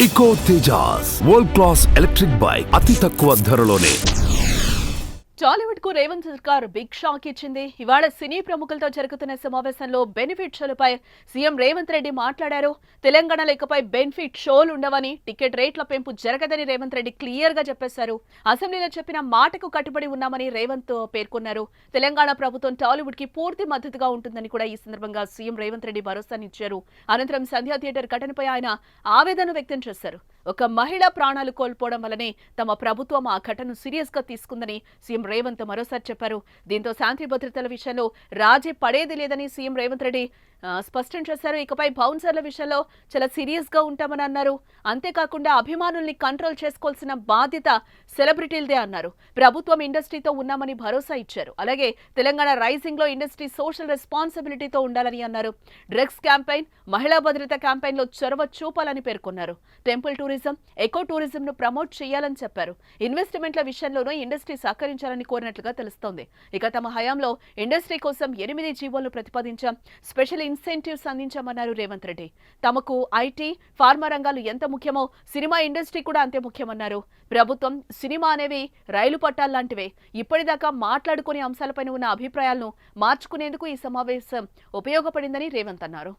Eco Tejas world class electric bike అతి తక్కువ ధరలోనే. టాలీవుడ్ కు రేవంత్ సర్కార్ బిగ్ షాక్ ఇచ్చింది. ఇవాళ సినీ ప్రముఖులతో జరుగుతున్న సమావేశంలో బెనిఫిట్ షోలపై సీఎం రేవంత్ రెడ్డి మాట్లాడారు. తెలంగాణలో ఇకపై బెనిఫిట్ షోలు ఉండవని, టికెట్ రేట్ల పెంపు జరగదని రేవంత్ రెడ్డి క్లియర్ గా చెప్పేశారు. అసెంబ్లీలో చెప్పిన మాటకు కట్టుబడి ఉన్నామని రేవంత్ పేర్కొన్నారు. తెలంగాణ ప్రభుత్వం టాలీవుడ్ కి పూర్తి మద్దతుగా ఉంటుందని కూడా ఈ సందర్భంగా సీఎం రేవంత్ రెడ్డి భరోసానిచ్చారు. అనంతరం సంధ్యా థియేటర్ ఘటనపై ఆయన ఆవేదన వ్యక్తం చేశారు. ఒక మహిళ ప్రాణాలు కోల్పోవడం వల్లనే తమ ప్రభుత్వం ఆ ఘటనను సీరియస్ గా తీసుకుందని సీఎం రేవంత్ మరోసారి చెప్పారు. దీంతో శాంతి భద్రతల విషయంలో రాజీ పడేది లేదని సీఎం రేవంత్ రెడ్డి స్పష్టం చేశారు. ఇకపై బౌన్సర్ల విషయంలో చాలా సీరియస్ గా ఉంటామని అన్నారు. అంతేకాకుండా అభిమానుల్ని కంట్రోల్ చేసుకోవాల్సిన బాధ్యత సెలబ్రిటీలదే అన్నారు. ప్రభుత్వం ఇండస్ట్రీతో ఉన్నామని భరోసా ఇచ్చారు. అలాగే తెలంగాణ రైజింగ్ లో ఇండస్ట్రీ సోషల్ రెస్పాన్సిబిలిటీతో ఉండాలని అన్నారు. డ్రగ్స్ క్యాంపెయిన్, మహిళా భద్రత క్యాంపెయిన్ లో చొరవ చూపాలని పేర్కొన్నారు. టెంపుల్ టూరిజం, ఎకో టూరిజం ను ప్రమోట్ చేయాలని చెప్పారు. ఇన్వెస్ట్మెంట్ల విషయంలోనూ ఇండస్ట్రీ సహకరించాలని కోరినట్లుగా తెలుస్తోంది. ఇక తమ హయాంలో ఇండస్ట్రీ కోసం 8 జీవోలను ప్రతిపాదించాం, స్పెషల్ ఇన్సెంటివ్స్ అందించామన్నారు రేవంత్ రెడ్డి. తమకు ఐటీ, ఫార్మా రంగాలు ఎంత ముఖ్యమో సినిమా ఇండస్ట్రీ కూడా అంతే ముఖ్యమన్నారు. ప్రభుత్వం, సినిమా అనేవి రైలు పట్టాల్లాంటివే. ఇప్పటిదాకా మాట్లాడుకునే అంశాలపైన ఉన్న అభిప్రాయాలను మార్చుకునేందుకు ఈ సమావేశం ఉపయోగపడిందని రేవంత్ అన్నారు.